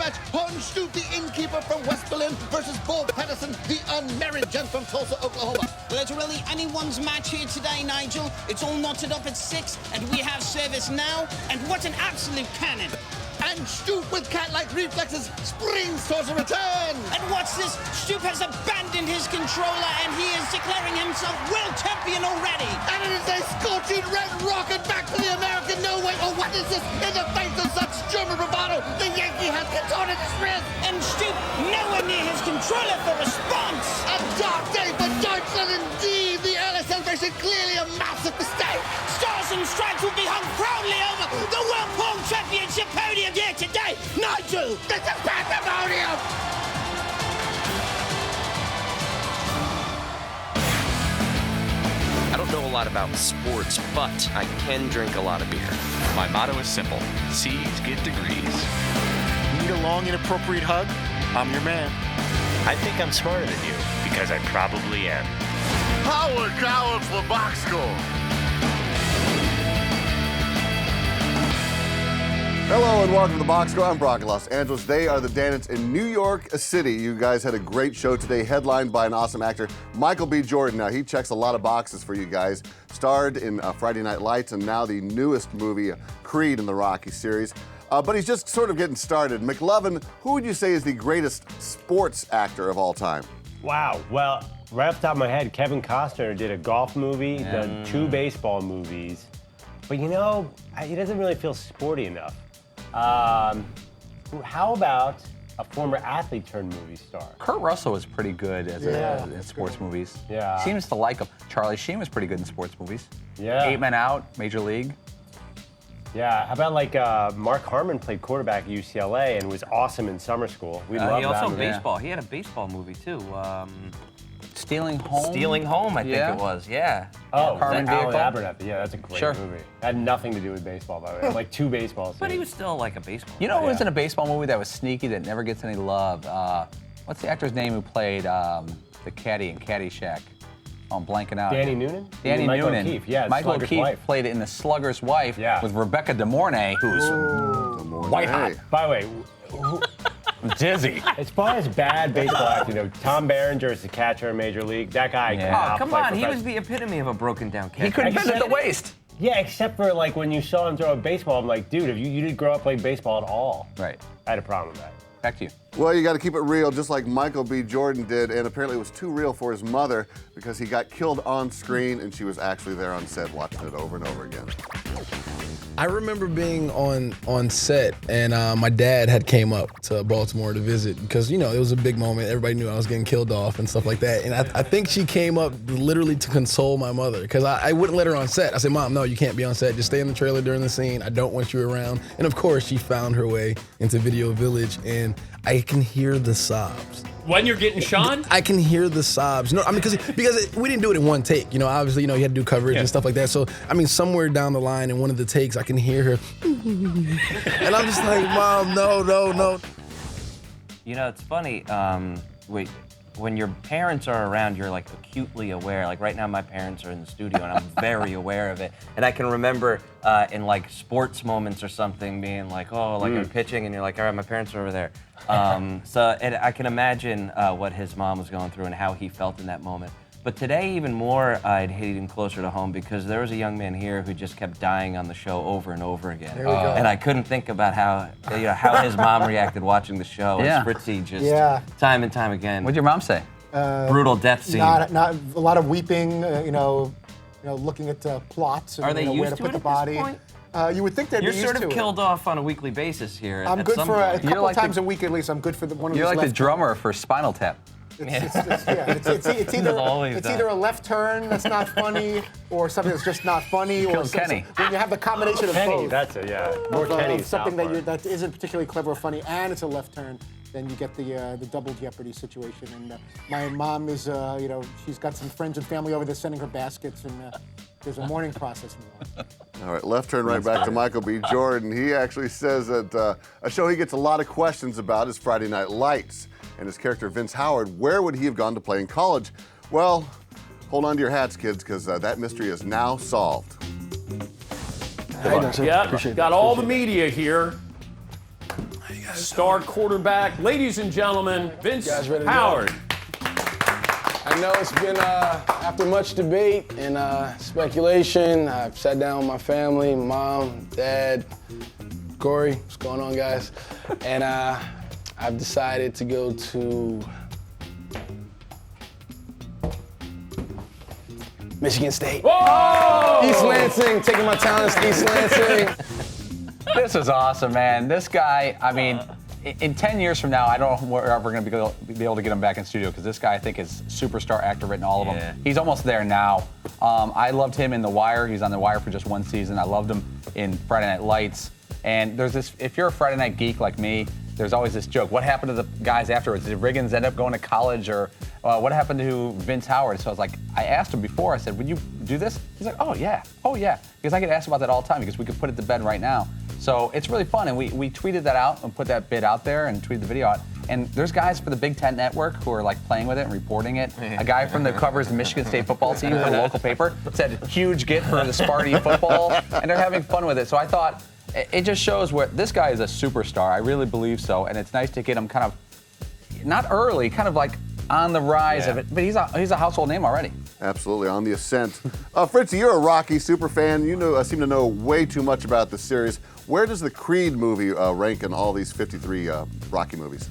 match, Horn Stoop, the innkeeper from West Berlin, versus Bo Pedersen, the unmarried gent from Tulsa, Oklahoma. Well, it's really anyone's match here today, Nigel. It's all knotted up at 6, and we have service now. And what an absolute cannon! And Stoop, with cat-like reflexes, springs towards a return. And what's this? Stoop has abandoned his controller, and he is declaring himself world champion already. And it is a scorching red rocket back to the American no way. Oh, what is this? In the face of such German bravado, the Yankee has contorted his wrist. And Stoop nowhere near his controller for response. A dark day for Deutschland indeed. The early celebration clearly a massive mistake. Stars and stripes will be hung proudly over the World Pong Championship podium here today. Nigel, this is pandemonium. I don't know a lot about sports, but I can drink a lot of beer. My motto is simple: C's get degrees. Need a long, inappropriate hug? I'm your man. I think I'm smarter than you, because I probably am. Howard Coward for box score. Hello and welcome to the Box Score. I'm Brock in Los Angeles. They are the Danettes in New York City. You guys had a great show today, headlined by an awesome actor, Michael B. Jordan. Now, he checks a lot of boxes for you guys. Starred in Friday Night Lights and now the newest movie, Creed, in the Rocky series. But he's just sort of getting started. McLovin, who would you say is the greatest sports actor of all time? Wow. Well, right off the top of my head, Kevin Costner did a golf movie, done 2 baseball movies. But you know, he doesn't really feel sporty enough. How about a former athlete turned movie star? Kurt Russell was pretty good as in sports movies. Yeah. Seems to like him. Charlie Sheen was pretty good in sports movies. Yeah. 8 Men Out, Major League. Yeah. How about like Mark Harmon played quarterback at UCLA and was awesome in summer school. We love He also that. baseball. He had a baseball movie too. Stealing Home. Stealing Home, I think it was. Yeah. Oh, Carmen Alan Vehicle? Abernathy. Yeah, that's a great movie. Had nothing to do with baseball, by the way. Like 2 baseball scenes. But he was still like a baseball. You know who was in a baseball movie that was sneaky that never gets any love? What's the actor's name who played the caddy in Caddyshack? Oh, I'm blanking out. Danny Noonan? Danny Michael Noonan. O'Keefe. Yeah, Michael Slugger's O'Keefe wife. played it in The Slugger's Wife with Rebecca De Mornay, who's white hot. By the way, Dizzy. as far as bad baseball acting, Tom Berenger is the catcher in Major League. That guy Oh, come on. He was the epitome of a broken down catcher. He couldn't bend at the waist. Yeah, except for like when you saw him throw a baseball, I'm like, dude, if you didn't grow up playing baseball at all. Right. I had a problem with that. Back to you. Well, you got to keep it real, just like Michael B. Jordan did, and apparently it was too real for his mother because he got killed on screen and she was actually there on set watching it over and over again. I remember being on set, and my dad had came up to Baltimore to visit because, you know, it was a big moment. Everybody knew I was getting killed off and stuff like that. And I think she came up literally to console my mother because I wouldn't let her on set. I said, Mom, no, you can't be on set. Just stay in the trailer during the scene. I don't want you around. And of course, she found her way into Video Village, and I can hear the sobs. When you're getting Sean? I can hear the sobs. No, I mean, because we didn't do it in one take. You know, obviously, you know, you had to do coverage and stuff like that. So, I mean, somewhere down the line in one of the takes, I can hear her. And I'm just like, Mom, no. You know, it's funny. When your parents are around, you're like acutely aware. Like right now, my parents are in the studio, and I'm very aware of it. And I can remember in like sports moments or something, being like, oh, like I'm pitching, and you're like, all right, my parents are over there. And I can imagine what his mom was going through and how he felt in that moment. But today, even more, I'd hit him closer to home because there was a young man here who just kept dying on the show over and over again. There we go. And I couldn't think about how his mom reacted watching the show. Yeah. And Fritzy just time and time again. What'd your mom say? Brutal death scene. Not a lot of weeping. Looking at plots and Are they where used to put it the at body. this point? You would think they'd You're be used sort to of it. killed off on a weekly basis here. I'm at good some for a point. couple like times a week at least. I'm good for one of You're these like the drummer for Spinal Tap. It's either a left turn that's not funny or something that's just not funny. Killed Kenny. When you have the combination of Kenny, both. that's it, yeah. More of, Kenny. something that isn't particularly clever or funny, and it's a left turn, then you get the double jeopardy situation. And my mom is, she's got some friends and family over there sending her baskets, and there's a mourning process involved. All right, left turn right back to Michael B. Jordan. He actually says that a show he gets a lot of questions about is Friday Night Lights. And his character, Vince Howard, where would he have gone to play in college? Well, hold on to your hats, kids, because that mystery is now solved. Got all the media here. star quarterback. Ladies and gentlemen, Vince Guys ready to go? Howard. I know it's been after much debate and speculation. I've sat down with my family, mom, dad, Corey. What's going on, guys? And I've decided to go to Michigan State. Whoa! East Lansing, taking my talents to East Lansing. This is awesome, man. This guy, I mean, in 10 years from now, I don't know if we're ever going to be able to get him back in studio because this guy, I think, is superstar actor written all of them. He's almost there now. I loved him in The Wire. He's on The Wire for just one season. I loved him in Friday Night Lights. And there's this, if you're a Friday Night geek like me, there's always this joke. What happened to the guys afterwards? Did Riggins end up going to college, or what happened to Vince Howard? So I was like, I asked him before, I said, would you do this? He's like, oh yeah. Because I get asked about that all the time because we could put it to bed right now. So it's really fun, and we tweeted that out and put that bit out there and tweeted the video out. And there's guys for the Big Ten Network who are like playing with it and reporting it. A guy from the covers the Michigan State football team for the local paper said, huge get for the Sparty football, and they're having fun with it. So I thought, it just shows where this guy is a superstar. I really believe so, and it's nice to get him kind of, not early, kind of like on the rise of it, but he's a household name already. Absolutely, on the ascent. Fritzy, you're a Rocky super fan. You seem to know way too much about the series. Where does the Creed movie rank in all these 53 Rocky movies?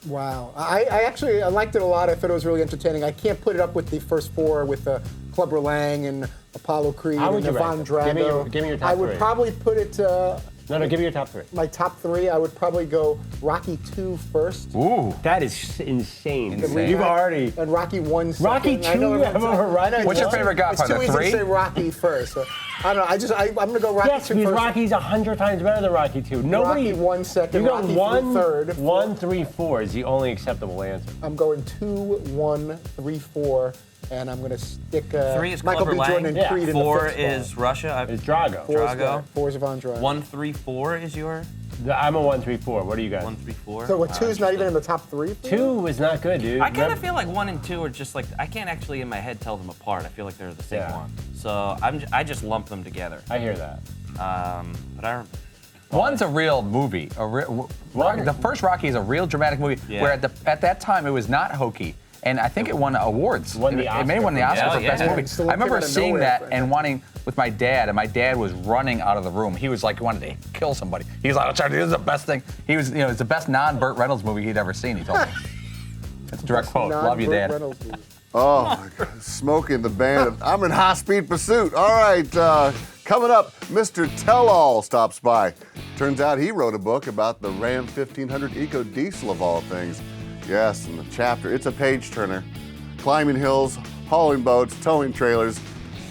Wow. I actually liked it a lot. I thought it was really entertaining. I can't put it up with the first four with Clubber Lang and Apollo Creed and Yvonne Drago. Give me your top I would three. probably put it... No, give me your top three. My top three, I would probably go Rocky 2 first. Ooh. That is insane. Insane. You've already... And Rocky 1 second. Rocky 2? I know You have over Rocky. What's your favorite Godfather? It's too easy 3? to say Rocky first. So, I don't know. I'm going to go Rocky 2 yes, because first. Rocky's 100 times better than Rocky 2. Nobody... Rocky 1 second, You go Rocky 1, 3 third. 1, 3, 4 is the only acceptable answer. I'm going 2, 1, 3, 4. And I'm going to stick 3 is Michael Clubber B. Lang. Jordan and Creed in the 4 fifth spot. is Russia. It's Drago. 4 is Yvonne Drago. 1, 3, 4 is your? I'm a 1, 3, 4. What are you guys? 1, 3, 4. So what, 2 is not even in the top 3? 2 is not good, dude. I kind of feel like 1 and 2 are just like, I can't actually in my head tell them apart. I feel like they're the same one. So I just lump them together. I hear that. But One's a real movie. The first Rocky is a real dramatic movie where at that time it was not hokey. And I think it won awards. It may have won the Oscar for best movie. I remember seeing that and wanting with my dad, and my dad was running out of the room. He was like, he wanted to kill somebody. He was like, this is the best thing. He was, it's the best non-Burt Reynolds movie he'd ever seen, he told me. That's a direct quote. Love you, Dad. Oh, my God. Smoking the band. I'm in high-speed pursuit. All right, coming up, Mr. Tell-All stops by. Turns out he wrote a book about the Ram 1500 Eco Diesel of all things. Yes, in the chapter, it's a page-turner. Climbing hills, hauling boats, towing trailers,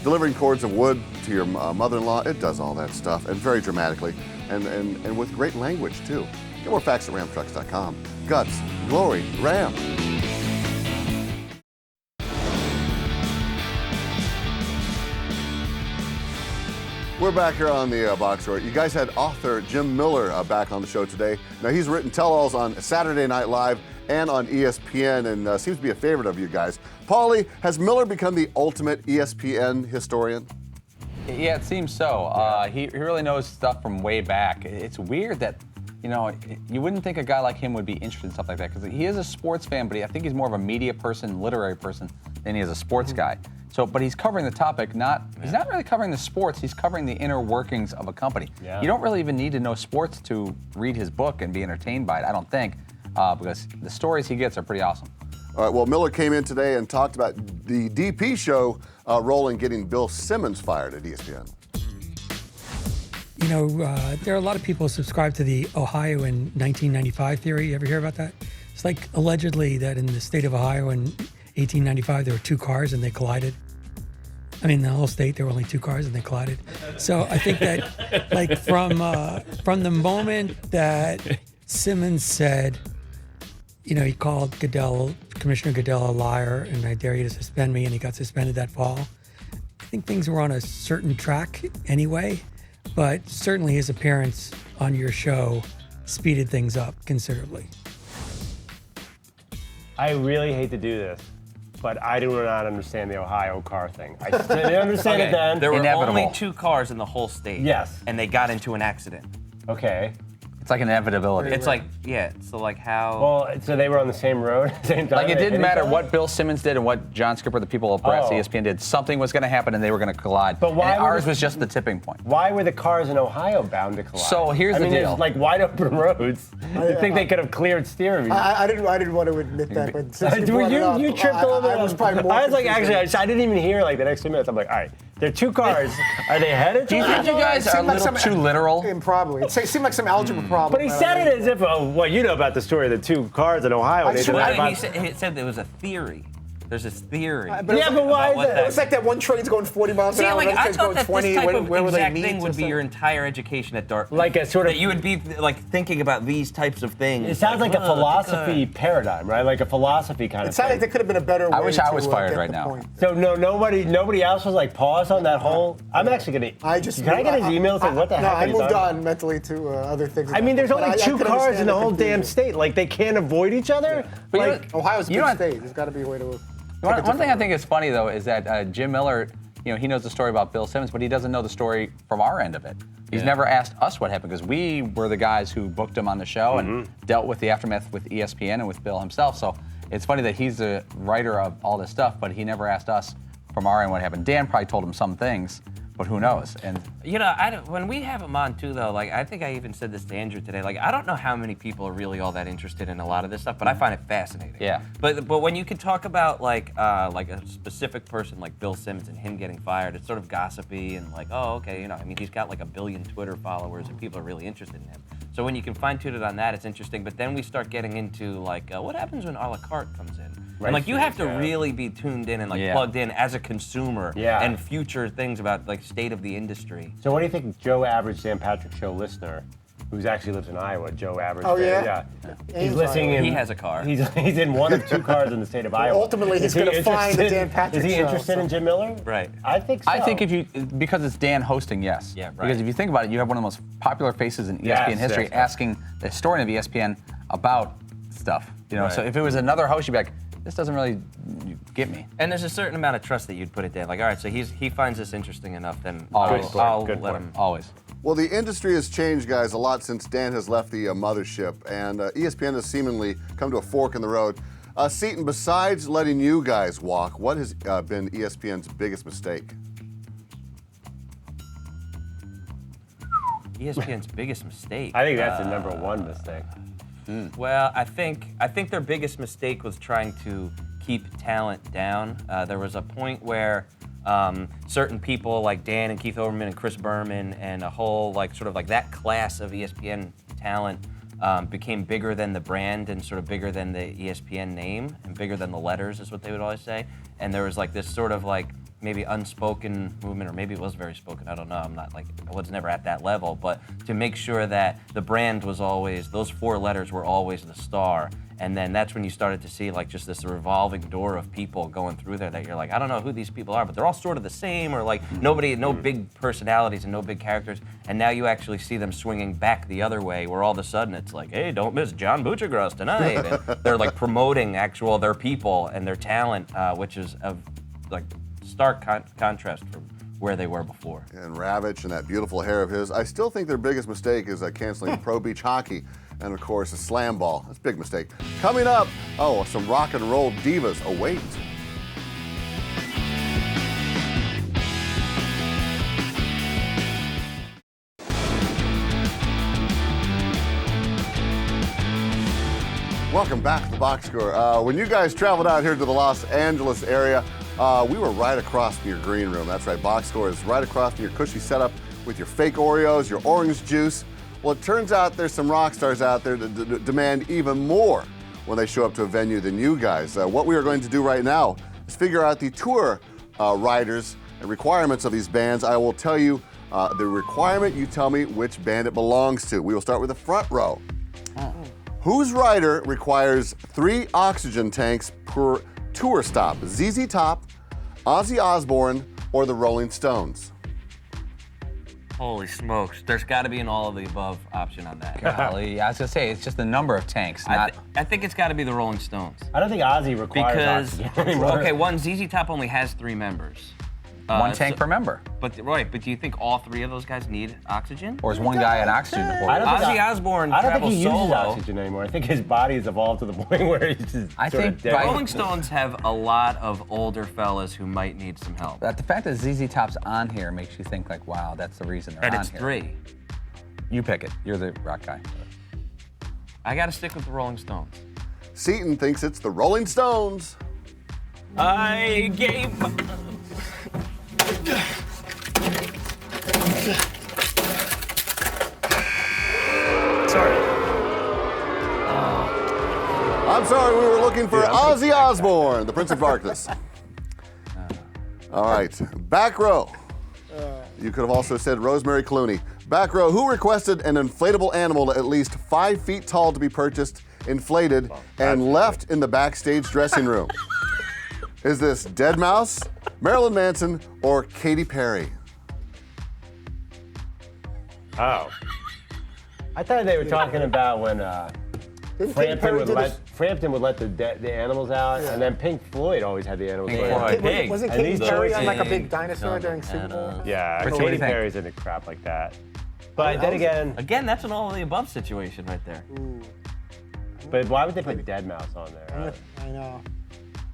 delivering cords of wood to your mother-in-law. It does all that stuff, and very dramatically, and with great language, too. Get more facts at ramtrucks.com. Guts, glory, Ram. We're back here on the Box Score. You guys had author Jim Miller back on the show today. Now, he's written tell-alls on Saturday Night Live and on ESPN, and seems to be a favorite of you guys. Paulie, has Miller become the ultimate ESPN historian? Yeah, it seems so. He really knows stuff from way back. It's weird that, you wouldn't think a guy like him would be interested in stuff like that, because he is a sports fan, but I think he's more of a media person, literary person, than he is a sports guy. So, but he's covering the topic, he's not really covering the sports, he's covering the inner workings of a company. Yeah. You don't really even need to know sports to read his book and be entertained by it, I don't think, because the stories he gets are pretty awesome. All right, well, Miller came in today and talked about the DP show role in getting Bill Simmons fired at ESPN. There are a lot of people who subscribe to the Ohio in 1995 theory. You ever hear about that? It's like allegedly that in the state of Ohio in 1895 there were 2 cars and they collided. I mean, the whole state there were only 2 cars and they collided. So I think that, like from the moment that Simmons said, he called Commissioner Goodell a liar, and I dare you to suspend me, and he got suspended that fall. I think things were on a certain track anyway, but certainly his appearance on your show speeded things up considerably. I really hate to do this, but I do not understand the Ohio car thing. I didn't understand it then. There were only 2 cars in the whole state. Yes. And they got into an accident. Okay. It's like an inevitability. It's like, yeah, so like how... Well, so they were on the same road at the same time? Like, it didn't matter what Bill Simmons did and what John Skipper, the people at ESPN did. Something was going to happen and they were going to collide. But why and ours was just the tipping point. Why were the cars in Ohio bound to collide? So here's the deal. There's like wide open roads. You'd think they could have cleared steering. I didn't want to admit that, but since you brought it up, you tripped a little bit. I was probably more I was like, confused. actually, I didn't even hear like the next 2 minutes. I'm like, all right, there are two cars. Are they headed? Do you think you guys are a little too literal? Probably. It seemed like some algebra problem. But he said it as if, well, you know about the story of the two cars in Ohio. He said there was a theory. There's this theory. But why is that? It's like that one train's going 40 miles an hour. Like, I thought going 20. this type of where will they exact meet thing would be your entire education at Dartmouth. Like a sort of... That you would be like thinking about these types of things. It sounds like a philosophy paradigm, right? Like a philosophy kind of thing. It sounded like there could have been a better way. I wish I was to, fired get right the now. point. So nobody else was like pause on that whole... I'm actually going to... Can I get his email saying what the heck? No, I moved on mentally to other things. I mean, there's only two cars in the whole damn confusion. state. Like, they can't avoid each other? But Like, Ohio's a big state. There's got to be a way to... One thing I think is funny, though, is that Jim Miller, he knows the story about Bill Simmons, but he doesn't know the story from our end of it. He's never asked us what happened, because we were the guys who booked him on the show and dealt with the aftermath with ESPN and with Bill himself. So it's funny that he's the writer of all this stuff, but he never asked us from our end what happened. Dan probably told him some things, but who knows? And when we have him on too, though, like I think I even said this to Andrew today. Like I don't know how many people are really all that interested in a lot of this stuff, but I find it fascinating. Yeah. But when you can talk about like a specific person like Bill Simmons and him getting fired, it's sort of gossipy and like, oh, okay, I mean, he's got like 1 billion Twitter followers and people are really interested in him. So when you can fine tune it on that, it's interesting. But then we start getting into like, what happens when a la carte comes in? Right. And like you have to really be tuned in and like plugged in as a consumer and future things about like state of the industry. So what do you think Joe Average Dan Patrick Show listener, who's actually lives in Iowa, Joe Average? Oh, yeah? He's listening in. He has a car. He's in one of 2 cars in the state of Iowa. Ultimately, he's going to find the Dan Patrick Is he Show, interested in Jim Miller? Right. I think so. I think because it's Dan hosting, yes. Yeah, right. Because if you think about it, you have one of the most popular faces in ESPN history asking the historian of ESPN about stuff. Right. So if it was another host, you'd be like, this doesn't really get me. And there's a certain amount of trust that you'd put it in. Like, all right, so he finds this interesting enough, then Always. I'll Good let point. him. Always. Well, the industry has changed, guys, a lot since Dan has left the mothership, and ESPN has seemingly come to a fork in the road. Seton, besides letting you guys walk, what has been ESPN's biggest mistake? ESPN's biggest mistake. I think that's the number one mistake. Well, I think their biggest mistake was trying to keep talent down. There was a point where certain people like Dan and Keith Olbermann and Chris Berman and a whole like sort of like that class of ESPN talent became bigger than the brand and sort of bigger than the ESPN name and bigger than the letters is what they would always say. And there was like this sort of like maybe unspoken movement, or maybe it was very spoken, I don't know, I was never at that level, but to make sure that the brand was always, those 4 letters were always the star. And then that's when you started to see like just this revolving door of people going through there that you're like, I don't know who these people are, but they're all sort of the same, or like no big personalities and no big characters. And now you actually see them swinging back the other way, where all of a sudden it's like, hey, don't miss John Buccigross tonight. And they're like promoting their people and their talent, which is of like stark contrast from where they were before. And Ravitch and that beautiful hair of his. I still think their biggest mistake is canceling pro beach hockey. And of course, a slam ball. That's a big mistake. Coming up, some rock and roll divas await. Welcome back to the Box Score. When you guys traveled out here to the Los Angeles area, we were right across from your green room. That's right, Box Score is right across from your cushy setup with your fake Oreos, your orange juice. Well, it turns out there's some rock stars out there that demand even more when they show up to a venue than you guys. What we are going to do right now is figure out the tour riders and requirements of these bands. I will tell you the requirement, you tell me which band it belongs to. We will start with the front row. Whose rider requires 3 oxygen tanks per tour stop? ZZ Top, Ozzy Osbourne, or the Rolling Stones? Holy smokes. There's got to be an all of the above option on that. Golly, I was going to say, it's just the number of tanks, not... I think it's got to be the Rolling Stones. I don't think Ozzy requires oxygen anymore. Okay, ZZ Top only has 3 members. One tank per member. But do you think all three of those guys need oxygen? Or is one guy on oxygen? Ozzy Osbourne I don't think travels he uses solo. oxygen anymore. I think his body has evolved to the point where he's just I sort think of dead. Rolling Stones have a lot of older fellas who might need some help. The fact that ZZ Top's on here makes you think like, wow, that's the reason they're And on it's here. 3. You pick it. You're the rock guy. I got to stick with the Rolling Stones. Seton thinks it's the Rolling Stones. I gave. I'm sorry, we were looking for Ozzy Osbourne, the Prince of Darkness. All right, back row. You could have also said Rosemary Clooney. Back row, who requested an inflatable animal at least 5 feet tall to be purchased, inflated, and left in the backstage dressing room? Is this Deadmau5, Marilyn Manson, or Katy Perry? Oh. I thought they were talking about when Frampton would let the animals out, and then Pink Floyd always had the animals out. Wasn't Katy Perry on like a big dinosaur during Super Bowl? Yeah, What do Katy you think? Perry's into crap like that. But then again, that's an all of the above situation right there. but why would they put Deadmau5 on there? I know.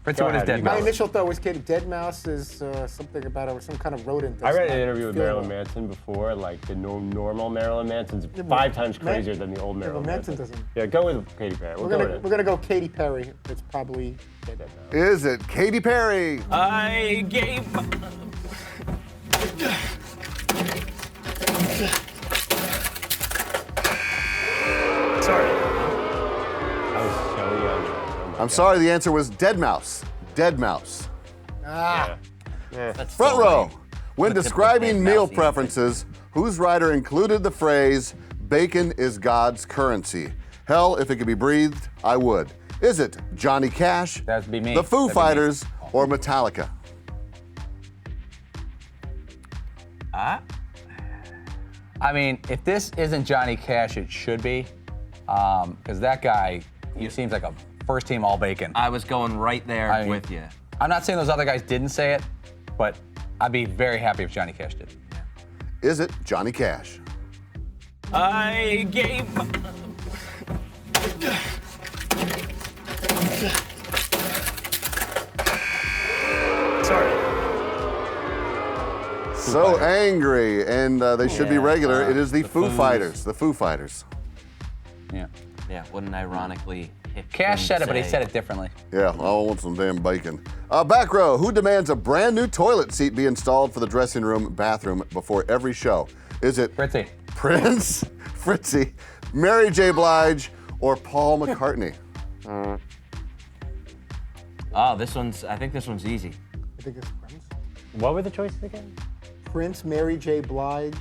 Fritzy, Go what is ahead, Deadmau5? My initial thought was Deadmau5 is something about some kind of rodent. I that's read an not interview with feeling Marilyn well. Manson before, like the normal Marilyn Manson's 5 times crazier than the old Yeah, but Marilyn Manson Manson. doesn't. Yeah, go with Katy Perry. We're gonna go Katy Perry. It's probably Is it Katy Perry? I gave. Sorry. I was so young. Oh I'm sorry, the answer was Deadmau5. Deadmau5. Ah. That's Front so row. lame. When The typical describing meal Deadmau5 preferences, whose writer included the phrase, bacon is God's currency? Hell, if it could be breathed, I would. Is it Johnny Cash, That'd be me. the Foo That'd be me. Fighters, or Metallica? I mean, if this isn't Johnny Cash, it should be. Because that guy, he seems like a first team all bacon. I was going right there with you. I'm not saying those other guys didn't say it, but I'd be very happy if Johnny Cash did. Is it Johnny Cash? I gave. So angry, and they should be regular. It is the Foo Fighters. The Foo Fighters. Yeah. Yeah, wouldn't ironically hit Cash said it, but he said it differently. Yeah, I want some damn bacon. Back row, who demands a brand new toilet seat be installed for the dressing room bathroom before every show? Is it Fritzy. Prince, Fritzy, Mary J. Blige, or Paul McCartney? Oh, I think this one's easy. I think it's Prince. What were the choices again? Prince, Mary J. Blige,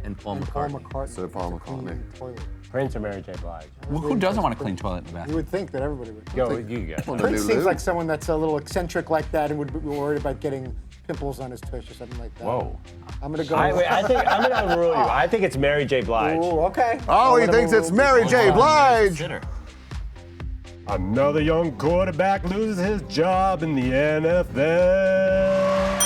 And Paul and McCartney. Paul McCartney. So Paul Clean McCartney. toilet. Prince or Mary J. Blige? Well, who doesn't want a clean toilet in the You bathroom? would think that everybody would. Go, you guys. Prince seems like someone that's a little eccentric like that and would be worried about getting pimples on his tush or something like that. Whoa. I'm gonna go. I think I'm gonna overrule you. I think it's Mary J. Blige. Ooh, okay. Oh, he thinks it's Mary J. Blige. Another young quarterback loses his job in the NFL.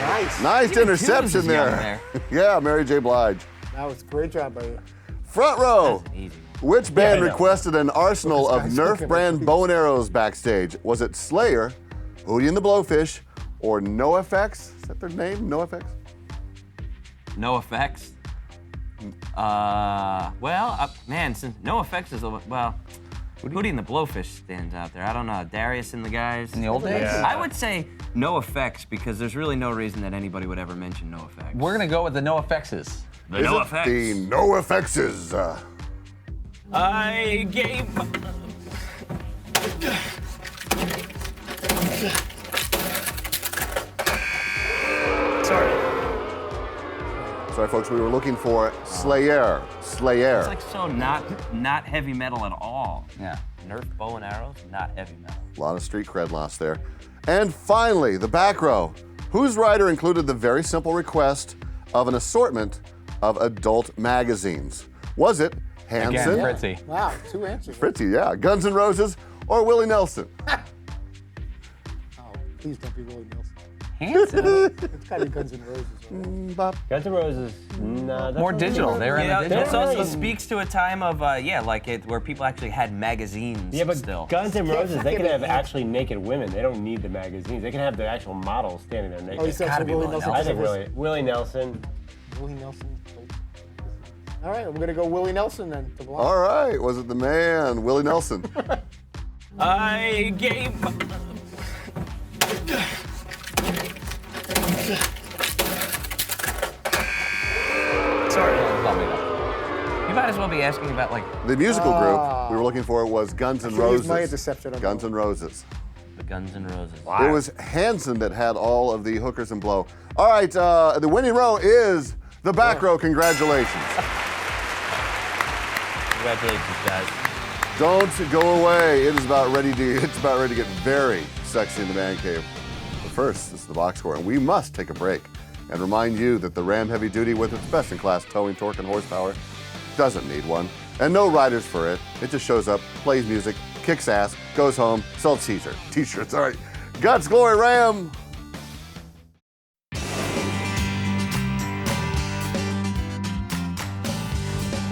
Nice. Nice interception there. Yeah, Mary J. Blige. That was a great job by you. Front row. Which band I know. requested an arsenal of guy's Nerf looking brand at bow and arrows backstage? Was it Slayer, Hootie and the Blowfish, or NoFX? Is that their name? NoFX? No effects. Man, since No Effects is Hootie and the Blowfish stands out there. I don't know. Darius and the guys. In the old days? I would say No Effects because there's really no reason that anybody would ever mention No Effects. We're going to go with the NoFXs. The Is No it Effects. the NoFXs? I gave. Sorry, folks, we were looking for Slayer. Slayer. It's like so not heavy metal at all. Yeah. Nerf bow and arrows, not heavy metal. A lot of street cred lost there. And finally, the back row. Whose writer included the very simple request of an assortment of adult magazines? Was it Hanson? Again, Fritzy. Wow, 2 answers. Fritzy, yeah. Guns N' Roses or Willie Nelson? Please don't be Willie Nelson. Hanson? It's got to be Guns N' Roses. Right? Guns N' Roses, no. More digital. They were in the digital. This also speaks to a time of, where people actually had magazines. Yeah, but still. Guns N' Roses, they can have actually naked women. They don't need the magazines. They can have the actual models standing there naked. Oh, you said so Willie Nelson. I think Willie Nelson. Willie Nelson. All right, we're going to go Willie Nelson then. To block. All right, was it the man, Willie Nelson? I gave. Sorry. You might as well be asking about The musical group we were looking for was Guns N' Roses. My interception. Guns N' Roses. the Guns N' Roses. Wow. It was Hanson that had all of the hookers and blow. All right, the winning row is the back row. Congratulations. Congratulations, guys. Don't go away. It's about ready to get very sexy in the man cave. But first, this is the box score, and we must take a break and remind you that the Ram Heavy Duty, with its best-in-class towing torque and horsepower, doesn't need one, and no riders for it. It just shows up, plays music, kicks ass, goes home, sells t-shirts. All right, Guts, Glory, Ram.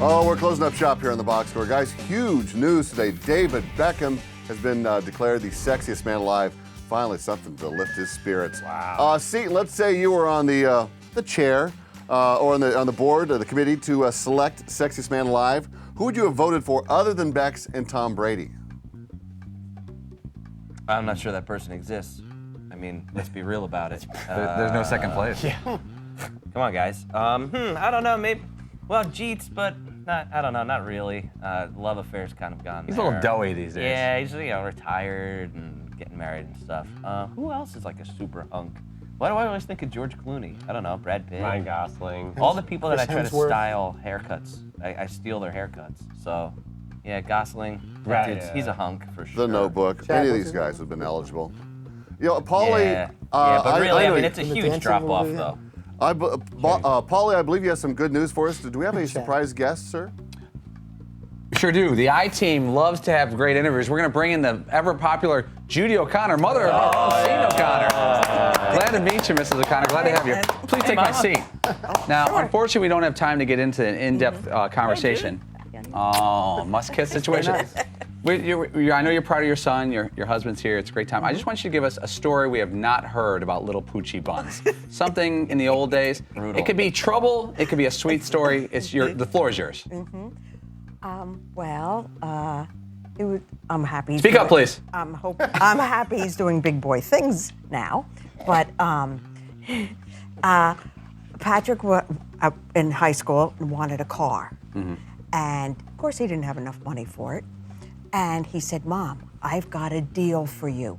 Oh, we're closing up shop here on the box score. Guys, huge news today. David Beckham has been declared the sexiest man alive. Finally, something to lift his spirits. Wow. Seton, let's say you were on the chair or on the board or the committee to select sexiest man alive. Who would you have voted for other than Bex and Tom Brady? I'm not sure that person exists. I mean, let's be real about it. There's no second place. Yeah. Come on, guys. I don't know. Maybe. Well, Jeets, but I don't know. Not really. Love affair's kind of gone. He's a little doughy these days. Yeah, he's retired and getting married and stuff. Who else is like a super hunk? Why do I always think of George Clooney? I don't know. Brad Pitt. Ryan Gosling. All the people that I try to Hemsworth. style haircuts, I steal their haircuts. So, yeah, Gosling. Right, Dude's, he's a hunk for sure. The Notebook. Chad, Any of what's these his guys have been eligible. You know, Paulie. Yeah, but really, I mean, it's a In the huge dancing drop-off, movie, though. Paulie, I believe you have some good news for us. Do we have any surprise guests, sir? Sure do. The I-Team loves to have great interviews. We're going to bring in the ever-popular Judy O'Connor, mother of Francine O'Connor. Glad to meet you, Mrs. O'Connor. Glad to have you. Please take my seat. Now, unfortunately, we don't have time to get into an in-depth conversation. Oh, must-kiss situation. I know you're proud of your son. Your husband's here. It's a great time. I just want you to give us a story we have not heard about little Poochie Buns. Something in the old days. Brutal. It could be trouble. It could be a sweet story. The floor is yours. I'm happy. Speak up, please. I'm happy he's doing big boy things now, but Patrick in high school wanted a car, and of course he didn't have enough money for it, and he said, "Mom, I've got a deal for you.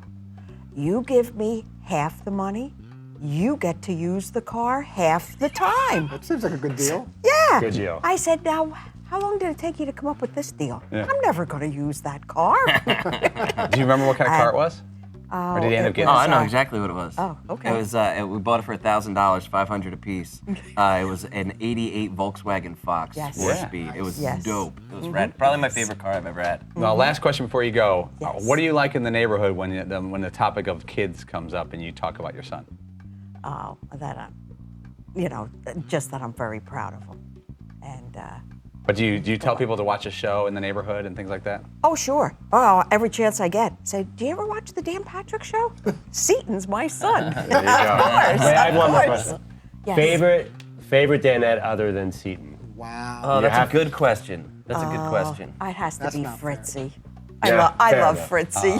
You give me half the money, you get to use the car half the time." That seems like a good deal. Yeah. Good deal. I said, "Now, how long did it take you to come up with this deal? Yeah. I'm never going to use that car." Do you remember what kind of car it was? Or did he end up getting Oh, I know exactly what it was. Oh, okay. It was. We bought it for $1,000, $500 a piece. It was an '88 Volkswagen Fox Yes. 4-speed. It was Yes. dope. It was rad. Probably my favorite car I've ever had. Now, last question before you go. Yes. What do you like in the neighborhood when the topic of kids comes up and you talk about your son? Oh, that just that I'm very proud of him. And But do you tell people to watch a show in the neighborhood and things like that? oh, sure. Oh, every chance I get. Say, do you ever watch the Dan Patrick show? Seton's my son. There you go. Of course. Wait, I have one more of course. question. Yes. Favorite Danette other than Seton? Wow. Oh, that's a good question. That's a good question. It has to That's be not fair. Fritzy. Yeah, I fair love enough. Fritzy.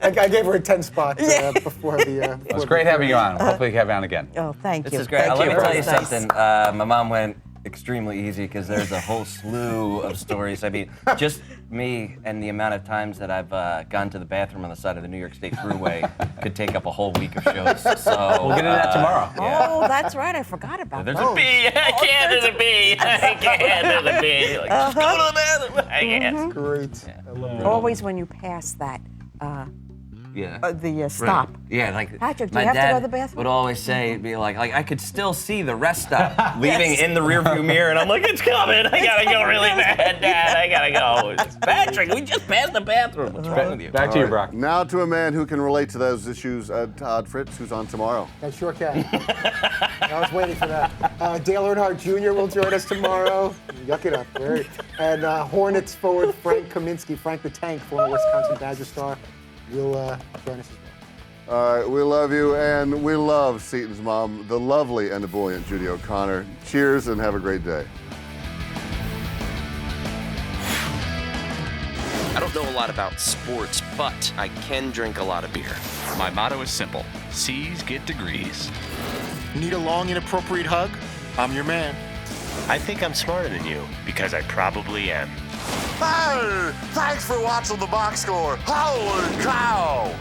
I gave her a 10 spot before the. It was great having you on. Hopefully, you have you on again. Oh, thank you. This is great. Thank Let you. me tell you That's nice. something. My mom went extremely easy because there's a whole slew of stories. I mean, just me and the amount of times that I've gone to the bathroom on the side of the New York State Thruway could take up a whole week of shows. So We'll get into that tomorrow. Oh, that's right. I forgot about There's those. a bee. I can't. There's a bee. I can't. There's a bee. Like, just go to the bathroom. I can't. Great. I love that. Always when you pass that stop. Yeah, like Patrick, do my you have to dad go to the bathroom? would always say, be like I could still see the rest stop leaving in the rearview mirror, and I'm like, it's coming. I gotta go really bad, Dad. I gotta go. It's Patrick, we just passed the bathroom. What's wrong with you? Back to you, Brock. Now to a man who can relate to those issues, Todd Fritz, who's on tomorrow. I sure can. I was waiting for that. Dale Earnhardt Jr. will join us tomorrow. Yuck it up. And Hornets forward Frank Kaminsky, Frank the Tank, former Wisconsin Badger star, will join us as well. All right, we love you, and we love Seton's mom, the lovely and ebullient Judy O'Connor. Cheers, and have a great day. I don't know a lot about sports, but I can drink a lot of beer. My motto is simple. C's get degrees. Need a long, inappropriate hug? I'm your man. I think I'm smarter than you because I probably am. Hey, thanks for watching the box score. Holy cow!